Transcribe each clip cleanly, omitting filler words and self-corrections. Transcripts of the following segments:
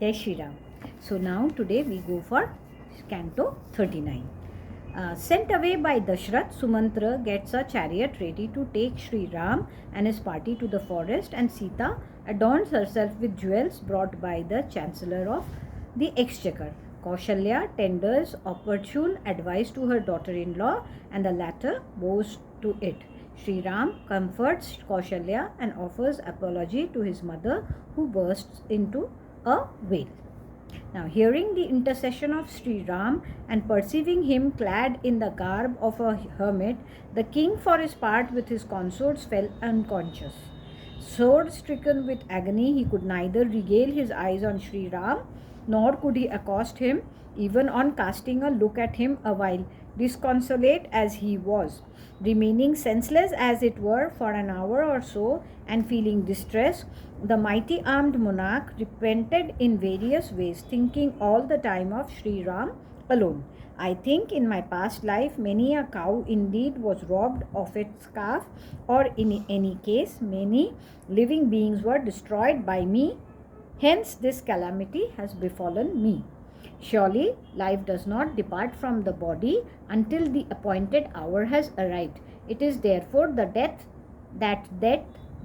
Jai Shri Ram. So now today we go for Canto 39. Sent away by Dashrath, Sumantra gets a chariot ready to take Sri Ram and his party to the forest, and Sita adorns herself with jewels brought by the Chancellor of the Exchequer. Kaushalya tenders opportune advice to her daughter-in-law, and the latter bows to it. Sri Ram comforts Kaushalya and offers apology to his mother, who bursts into a wail. Now, hearing the intercession of Sri Ram and perceiving him clad in the garb of a hermit, the king, for his part, with his consorts, fell unconscious. Sword stricken with agony, he could neither regale his eyes on Sri Ram nor could he accost him, even on casting a look at him awhile, disconsolate as he was. Remaining senseless as it were for an hour or so, and feeling distress, the mighty armed monarch repented in various ways, thinking all the time of Sri Ram alone. I think in my past life many a cow indeed was robbed of its calf, or in any case many living beings were destroyed by me. Hence this calamity has befallen me. Surely life does not depart from the body until the appointed hour has arrived. It is therefore the death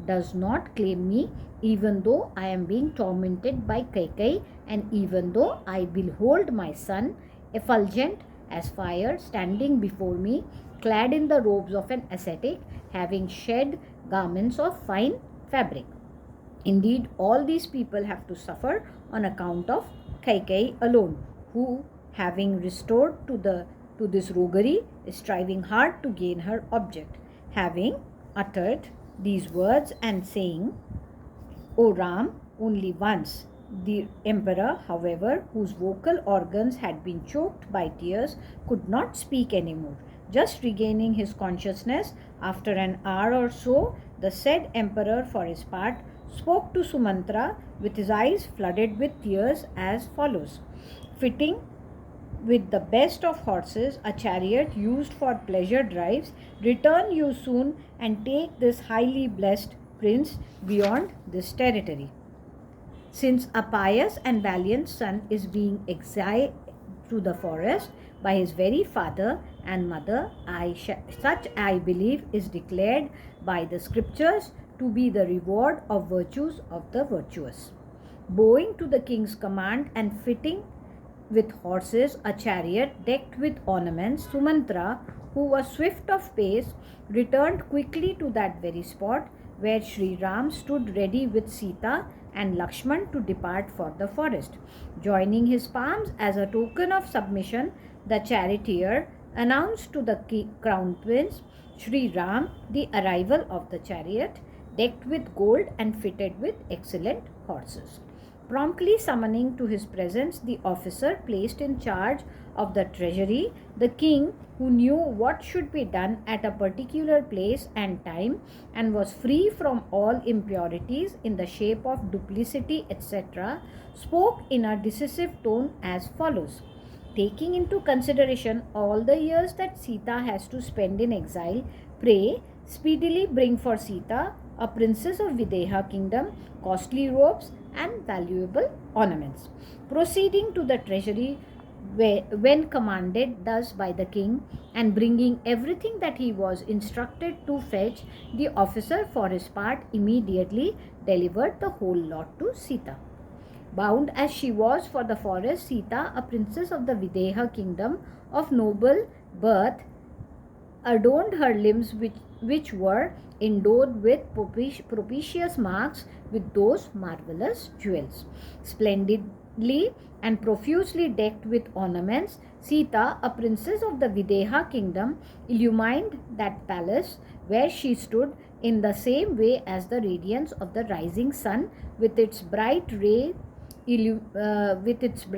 does not claim me, even though I am being tormented by Kaikai, and even though I behold my son, effulgent as fire, standing before me, clad in the robes of an ascetic, having shed garments of fine fabric. Indeed, all these people have to suffer on account of Kaikai alone, who, having restored to this roguery, is striving hard to gain her object. Having uttered these words and saying, O Ram, only once. The emperor, however, whose vocal organs had been choked by tears, could not speak anymore. Just regaining his consciousness after an hour or so, the said emperor, for his part, spoke to Sumantra with his eyes flooded with tears as follows. Fitting with the best of horses, a chariot used for pleasure drives, return you soon and take this highly blessed prince beyond this territory. Since a pious and valiant son is being exiled to the forest by his very father and mother, such I believe is declared by the scriptures to be the reward of virtues of the virtuous. Bowing to the king's command and fitting with horses a chariot decked with ornaments, Sumantra, who was swift of pace, returned quickly to that very spot where Sri Ram stood ready with Sita and Lakshman to depart for the forest. Joining his palms as a token of submission, the charioteer announced to the crown prince, Sri Ram, the arrival of the chariot, decked with gold and fitted with excellent horses. Promptly summoning to his presence the officer placed in charge of the treasury, the king, who knew what should be done at a particular place and time, and was free from all impurities in the shape of duplicity, etc., spoke in a decisive tone as follows. Taking into consideration all the years that Sita has to spend in exile, pray speedily bring for Sita, a princess of Videha kingdom, costly robes and valuable ornaments. Proceeding to the treasury when commanded thus by the king, and bringing everything that he was instructed to fetch, the officer for his part immediately delivered the whole lot to Sita. Bound as she was for the forest, Sita, a princess of the Videha kingdom of noble birth, adorned her limbs which were endowed with propitious marks with those marvelous jewels. Splendidly and profusely decked with ornaments, Sita, a princess of the Videha kingdom, illumined that palace where she stood in the same way as the radiance of the rising sun with its bright rays illumines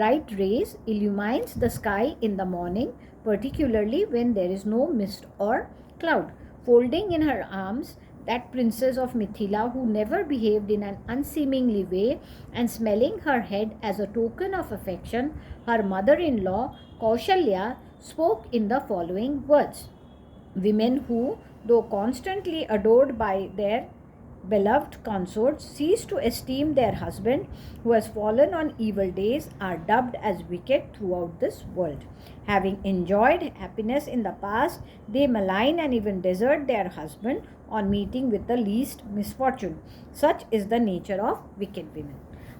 the sky in the morning, particularly when there is no mist or cloud. Folding in her arms that princess of Mithila who never behaved in an unseemly way, and smelling her head as a token of affection, her mother-in-law Kaushalya spoke in the following words. Women who, though constantly adored by their beloved consorts cease to esteem their husband who has fallen on evil days are dubbed as wicked throughout this world. Having enjoyed happiness in the past, they malign and even desert their husband on meeting with the least misfortune. Such is the nature of wicked women.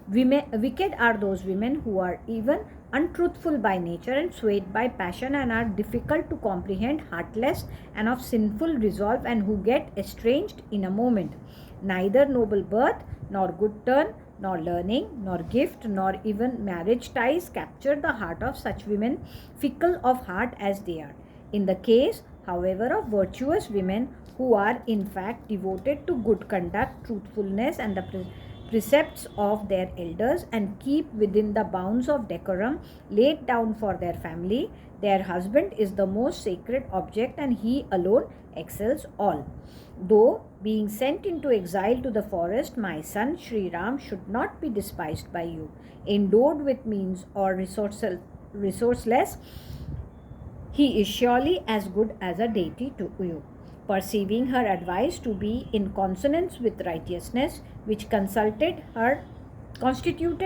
Wicked are those women who are even untruthful by nature and swayed by passion and are difficult to comprehend, heartless and of sinful resolve, and who get estranged in a moment. Neither noble birth, nor good turn, nor learning, nor gift, nor even marriage ties capture the heart of such women, fickle of heart as they are. In the case, however, of virtuous women who are in fact devoted to good conduct, truthfulness, and the precepts of their elders, and keep within the bounds of decorum laid down for their family, their husband is the most sacred object and he alone excels all. Though being sent into exile to the forest, my son Sri Ram should not be despised by you. Endowed with means or resourceless, he is surely as good as a deity to you. Perceiving her advice to be in consonance with righteousness, which constituted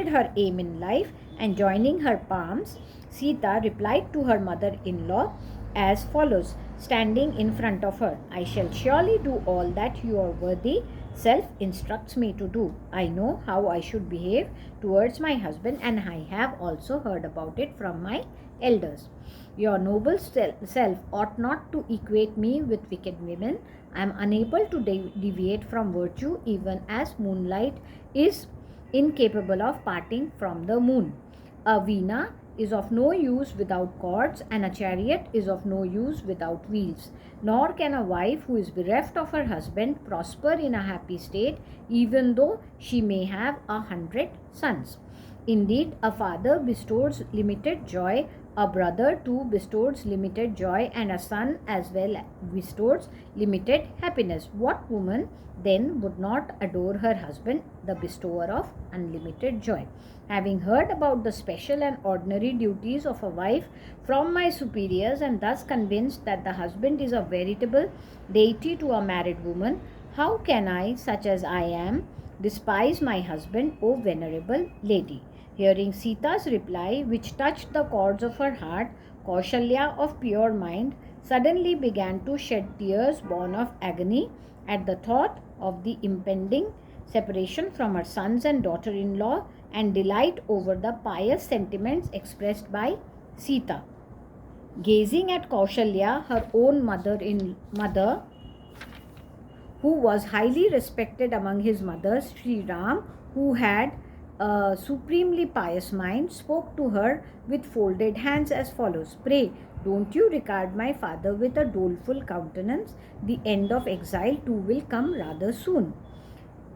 her aim in life, and joining her palms, Sita replied to her mother-in-law as follows, standing in front of her, I shall surely do all that your worthy self instructs me to do. I know how I should behave towards my husband, and I have also heard about it from my elders. Your noble self ought not to equate me with wicked women. I am unable to deviate from virtue, even as moonlight is incapable of parting from the moon. A veena is of no use without cords, and a chariot is of no use without wheels. Nor can a wife who is bereft of her husband prosper in a happy state, even though she may have 100 sons. Indeed, a father bestows limited joy, a brother too bestows limited joy, and a son as well bestows limited happiness. What woman then would not adore her husband, the bestower of unlimited joy? Having heard about the special and ordinary duties of a wife from my superiors, and thus convinced that the husband is a veritable deity to a married woman, how can I, such as I am, despise my husband, O venerable lady? Hearing Sita's reply, which touched the chords of her heart, Kaushalya, of pure mind, suddenly began to shed tears born of agony at the thought of the impending separation from her sons and daughter-in-law, and delight over the pious sentiments expressed by Sita. Gazing at Kaushalya, her own mother, who was highly respected among his mothers, Sri Ram, who had a supremely pious mind, spoke to her with folded hands as follows, Pray, don't you regard my father with a doleful countenance. The end of exile too will come rather soon.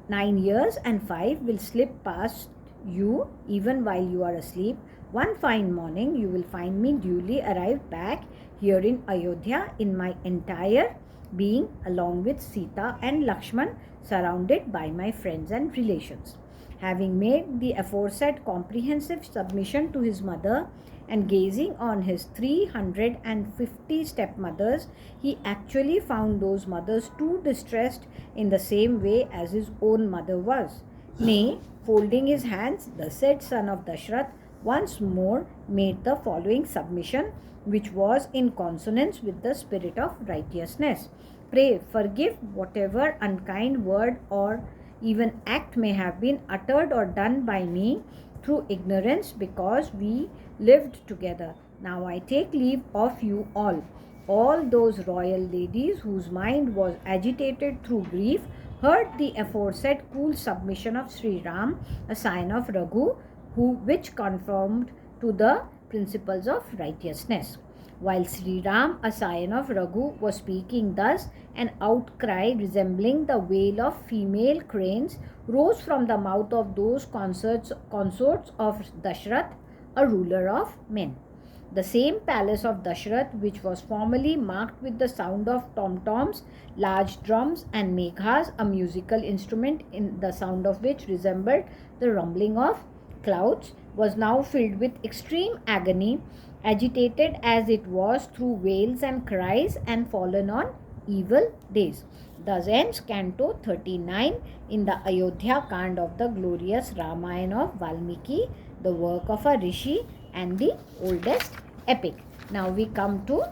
9 years and 5 will slip past you even while you are asleep. One fine morning you will find me duly arrived back here in Ayodhya in my entire being, along with Sita and Lakshman, surrounded by my friends and relations. Having made the aforesaid comprehensive submission to his mother, and gazing on his 350 stepmothers, he actually found those mothers too distressed in the same way as his own mother was. Nay, folding his hands, the said son of Dashrath once more made the following submission, which was in consonance with the spirit of righteousness. Pray, forgive whatever unkind word or even act may have been uttered or done by me through ignorance, because we lived together. Now I take leave of you all. All those royal ladies whose mind was agitated through grief heard the aforesaid cool submission of Sri Ram, a sign of Raghu, which conformed to the principles of righteousness. While Sri Ram, a scion of Raghu, was speaking thus, an outcry resembling the wail of female cranes rose from the mouth of those consorts of Dashrath, a ruler of men. The same palace of Dashrath, which was formerly marked with the sound of tom-toms, large drums, and meghas, a musical instrument in the sound of which resembled the rumbling of clouds, was now filled with extreme agony, agitated as it was through wails and cries, and fallen on evil days. Thus ends Canto 39 in the Ayodhya Kand of the glorious Ramayana of Valmiki, the work of a rishi and the oldest epic. Now we come to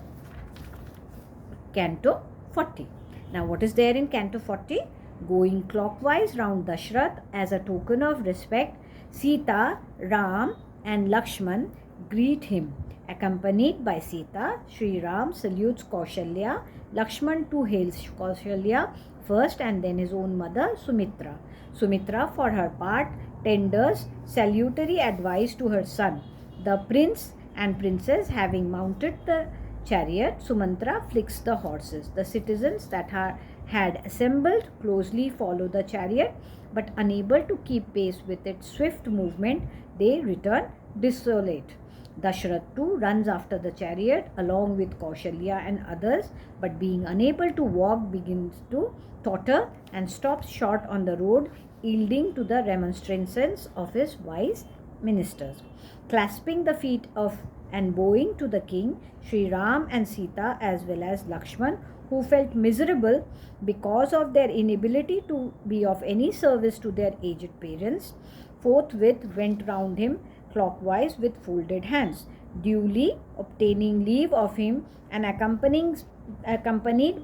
Canto 40. Now what is there in Canto 40? Going clockwise round Dashrath as a token of respect, Sita, Ram and Lakshman greet him. Accompanied by Sita, Sri Ram salutes Kaushalya. Lakshman too hails Kaushalya first and then his own mother Sumitra. Sumitra, for her part, tenders salutary advice to her son. The prince and princess having mounted the chariot, Sumantra flicks the horses. The citizens that had assembled closely follow the chariot, but unable to keep pace with its swift movement, they return desolate. Dashrath too runs after the chariot along with Kaushalya and others, but being unable to walk begins to totter and stops short on the road, yielding to the remonstrances of his wise ministers. Clasping the feet of and bowing to the king, Sri Ram and Sita as well as Lakshman, who felt miserable because of their inability to be of any service to their aged parents, forthwith went round him clockwise with folded hands, duly obtaining leave of him and accompanied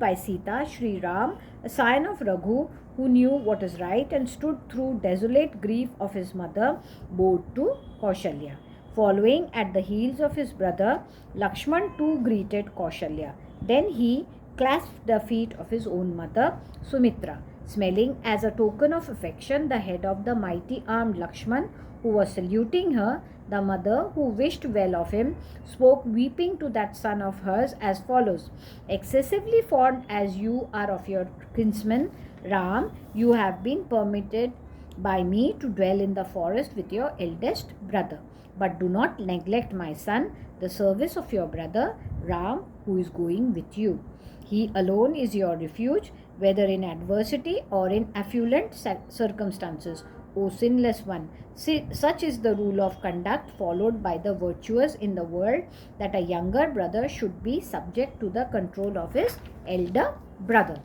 by Sita, Sri Ram, a scion of Raghu, who knew what is right and stood through desolate grief of his mother, bowed to Kaushalya. Following at the heels of his brother, Lakshman too greeted Kaushalya. Then he clasped the feet of his own mother, Sumitra, smelling as a token of affection the head of the mighty armed Lakshman, who was saluting her. The mother, who wished well of him, spoke weeping to that son of hers as follows: excessively fond as you are of your kinsman Ram, you have been permitted by me to dwell in the forest with your eldest brother. But do not neglect, my son, the service of your brother Ram, who is going with you. He alone is your refuge, whether in adversity or in affluent circumstances. O sinless one, such is the rule of conduct followed by the virtuous in the world, that a younger brother should be subject to the control of his elder brother.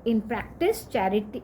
In practice, charity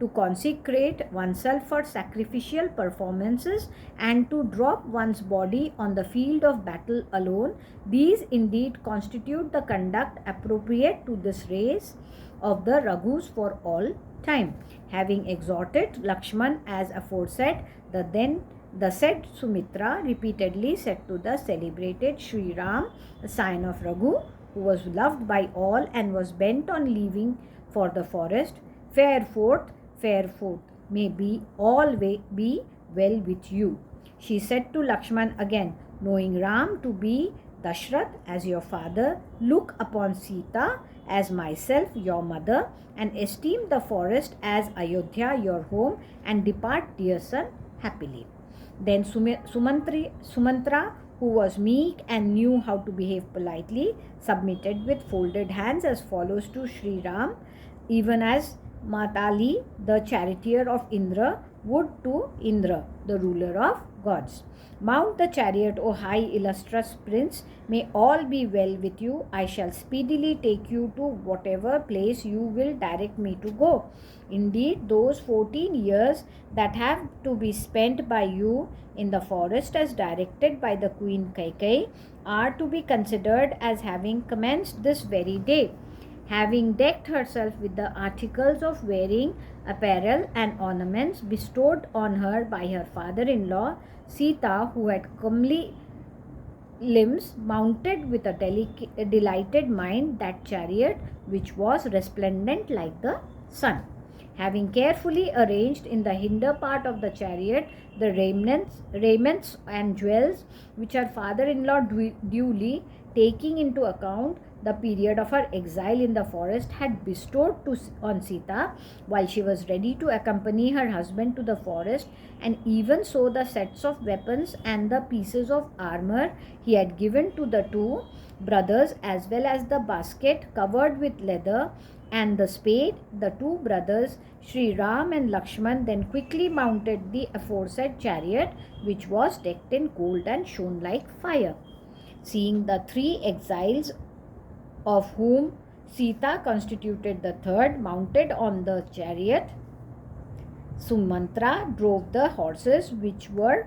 to consecrate oneself for sacrificial performances and to drop one's body on the field of battle alone, these indeed constitute the conduct appropriate to this race of the Raghus for all time. Having exhorted Lakshman as aforesaid, the said Sumitra repeatedly said to the celebrated Sri Ram, a scion of Raghu, who was loved by all and was bent on leaving for the forest, fair forth, may be all be well with you. She said to Lakshman again, knowing Ram to be Dashrath as your father, look upon Sita as myself your mother, and esteem the forest as Ayodhya your home, and depart, dear son, happily. Then Sumantra, who was meek and knew how to behave politely, submitted with folded hands as follows to Sri Ram, even as Matali, the charioteer of Indra, would to Indra, the ruler of gods. Mount the chariot, O high illustrious prince, may all be well with you. I shall speedily take you to whatever place you will direct me to go. Indeed, those 14 years that have to be spent by you in the forest as directed by the Queen Kaikeyi are to be considered as having commenced this very day. Having decked herself with the articles of wearing, apparel and ornaments bestowed on her by her father-in-law, Sita, who had comely limbs, mounted with a delighted mind that chariot which was resplendent like the sun. Having carefully arranged in the hinder part of the chariot the raiments and jewels which her father-in-law duly, taking into account the period of her exile in the forest, had bestowed on Sita while she was ready to accompany her husband to the forest, and even so the sets of weapons and the pieces of armor he had given to the two brothers, as well as the basket covered with leather and the spade. The two brothers, Sri Ram and Lakshman, then quickly mounted the aforesaid chariot, which was decked in gold and shone like fire. Seeing the three exiles, of whom Sita constituted the third, mounted on the chariot. Sumantra drove the horses, which were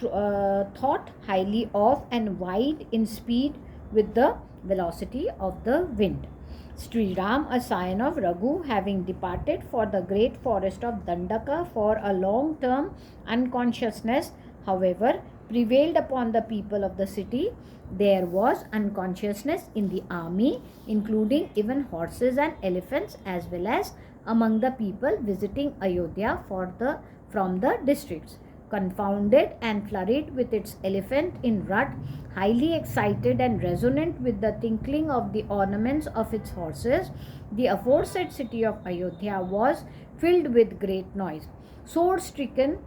thought highly of and wide in speed with the velocity of the wind. Sri Ram, a scion of Raghu, having departed for the great forest of Dandaka for a long term unconsciousness, however, prevailed upon the people of the city. There was unconsciousness in the army, including even horses and elephants, as well as among the people visiting Ayodhya from the districts. Confounded and flurried with its elephant in rut, highly excited and resonant with the tinkling of the ornaments of its horses, the aforesaid city of Ayodhya was filled with great noise. Sore stricken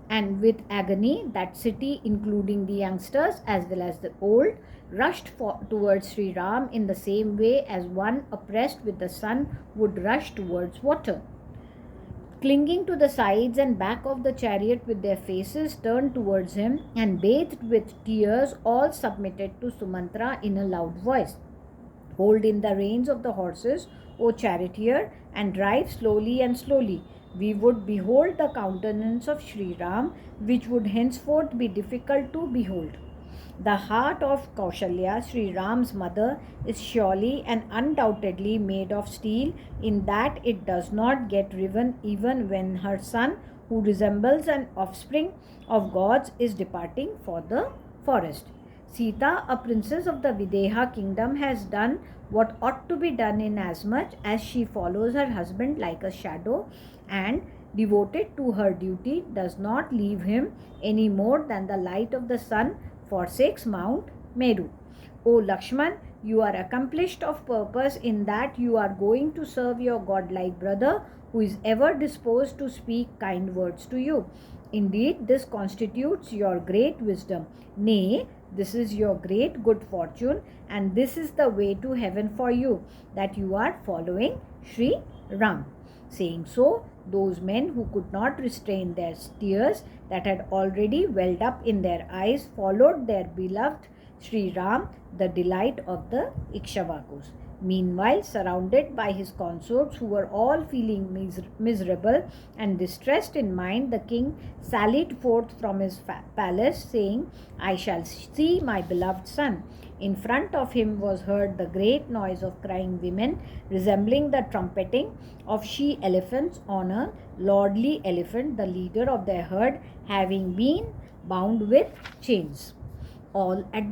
and with agony, that city, including the youngsters as well as the old, rushed towards Sri Ram in the same way as one oppressed with the sun would rush towards water. Clinging to the sides and back of the chariot with their faces turned towards him and bathed with tears, all submitted to Sumantra in a loud voice. Hold in the reins of the horses, O charioteer, and drive slowly and slowly. We would behold the countenance of Sri Ram, which would henceforth be difficult to behold. The heart of Kaushalya, Sri Ram's mother, is surely and undoubtedly made of steel, in that it does not get riven even when her son, who resembles an offspring of gods, is departing for the forest. Sita, a princess of the Videha kingdom, has done what ought to be done, inasmuch as she follows her husband like a shadow, and, devoted to her duty, does not leave him any more than the light of the sun forsakes Mount Meru. O Lakshman, you are accomplished of purpose in that you are going to serve your godlike brother, who is ever disposed to speak kind words to you. Indeed, this constitutes your great wisdom. Nay, this is your great good fortune, and this is the way to heaven for you, that you are following Sri Ram. Saying so, those men who could not restrain their tears that had already welled up in their eyes followed their beloved Sri Ram, the delight of the Ikshvakus. Meanwhile, surrounded by his consorts, who were all feeling miserable and distressed in mind, the king sallied forth from his palace, saying, I shall see my beloved son. In front of him was heard the great noise of crying women, resembling the trumpeting of she elephants on a lordly elephant, the leader of their herd, having been bound with chains. All at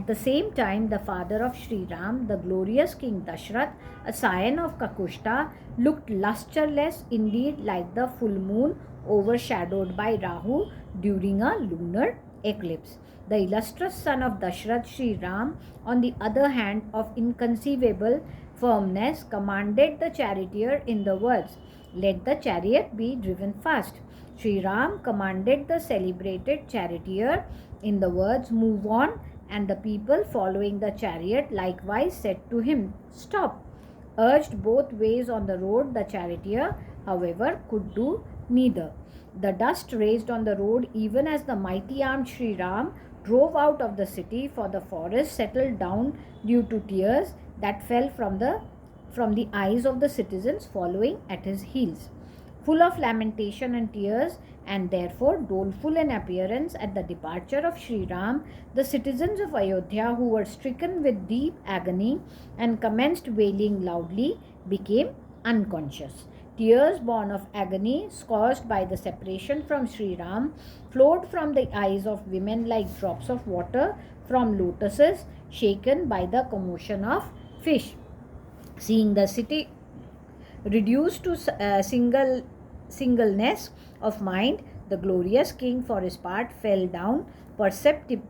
the same time, the father of Sri Ram, the glorious King Dashrath, a scion of Kakushta, looked lustreless indeed, like the full moon overshadowed by Rahu during a lunar eclipse. The illustrious son of Dashrath, Sri Ram, on the other hand, of inconceivable firmness, commanded the charioteer in the words, Let the chariot be driven fast. Sri Ram commanded the celebrated charioteer in the words, Move on, and the people following the chariot likewise said to him, Stop. Urged both ways on the road, the charioteer, however, could do neither. The dust raised on the road, even as the mighty armed Sri Ram drove out of the city, for the forest settled down due to tears that fell from the eyes of the citizens following at his heels. Full of lamentation and tears, and therefore doleful in appearance at the departure of Sri Ram, the citizens of Ayodhya, who were stricken with deep agony and commenced wailing loudly, became unconscious. Tears born of agony, caused by the separation from Sri Ram, flowed from the eyes of women like drops of water from lotuses shaken by the commotion of fish. Seeing the city reduced to singleness of mind, the glorious king, for his part, fell down precipitately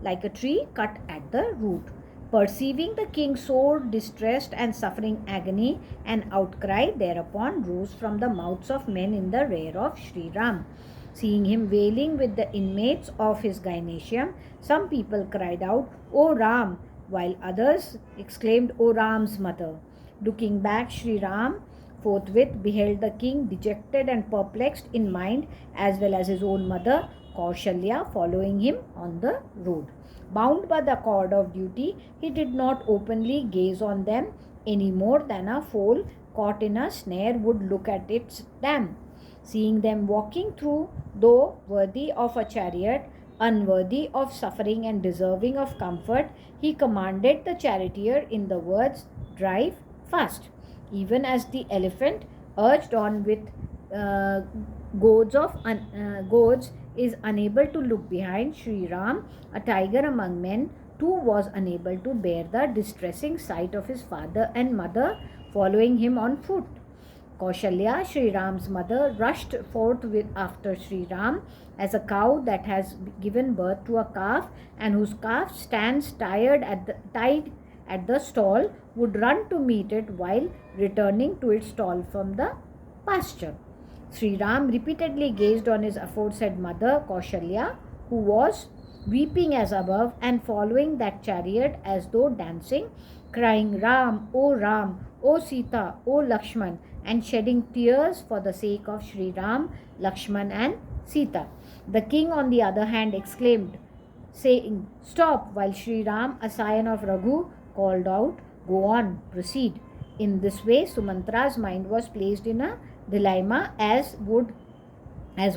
like a tree cut at the root. Perceiving the king sore distressed and suffering agony, an outcry thereupon rose from the mouths of men in the rear of Sri Ram. Seeing him wailing with the inmates of his gymnasium, some people cried out, O Ram, while others exclaimed, O Ram's mother. Looking back, Sri Ram forthwith beheld the king dejected and perplexed in mind, as well as his own mother, Kaushalya following him on the road. Bound by the cord of duty, he did not openly gaze on them any more than a foal caught in a snare would look at its dam. Seeing them walking through, though worthy of a chariot, unworthy of suffering and deserving of comfort, he commanded the charioteer in the words, "Drive fast." Even as the elephant, urged on with uh, goads, is unable to look behind Sri Ram, a tiger among men, too was unable to bear the distressing sight of his father and mother following him on foot. Kaushalya, Sri Ram's mother, rushed forth after Sri Ram as a cow that has given birth to a calf and whose calf stands tied at the stall would run to meet it while returning to its stall from the pasture. Sri Ram repeatedly gazed on his aforesaid mother, Kaushalya, who was weeping as above and following that chariot as though dancing, crying, Ram, O Sita, O Lakshman, and shedding tears for the sake of Sri Ram, Lakshman, and Sita. The king, on the other hand, exclaimed, saying, Stop, while Sri Ram, a scion of Raghu, called out, Go on, proceed. In this way, Sumantra's mind was placed in a dilemma as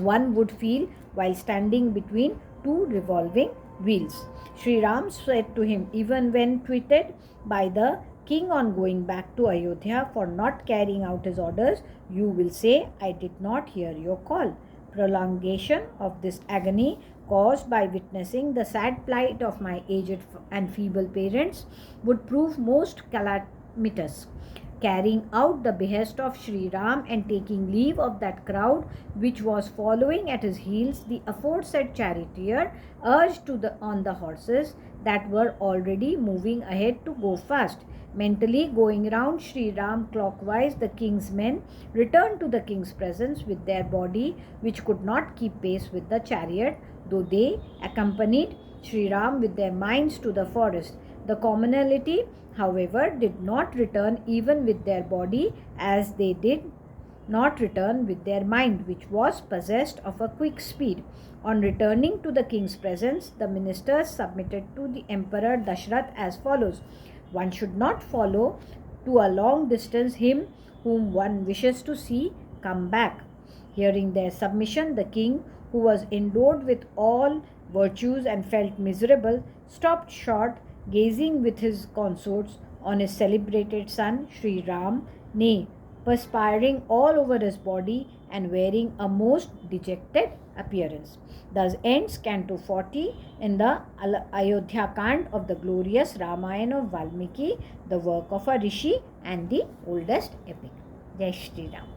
one would feel while standing between two revolving wheels. Sri Ram said to him, even when twitted by the king on going back to Ayodhya for not carrying out his orders, you will say, I did not hear your call. Prolongation of this agony caused by witnessing the sad plight of my aged and feeble parents would prove most calamitous. Carrying out the behest of Sri Ram and taking leave of that crowd which was following at his heels, the aforesaid charioteer urged on the horses that were already moving ahead to go fast. Mentally going round Sri Ram clockwise, the king's men returned to the king's presence with their body, which could not keep pace with the chariot, though they accompanied Sri Ram with their minds to the forest. The commonalty, however, did not return even with their body, as they did not return with their mind, which was possessed of a quick speed. On returning to the king's presence, the ministers submitted to the emperor Dashrath as follows. One should not follow to a long distance him whom one wishes to see come back. Hearing their submission, the king, who was endowed with all virtues and felt miserable, stopped short, gazing with his consorts on his celebrated son Sri Ram, nay, perspiring all over his body and wearing a most dejected appearance. Thus ends Canto 40 in the Ayodhya Kand of the glorious Ramayana of Valmiki, the work of a Rishi and the oldest epic. Jai Shri Ram.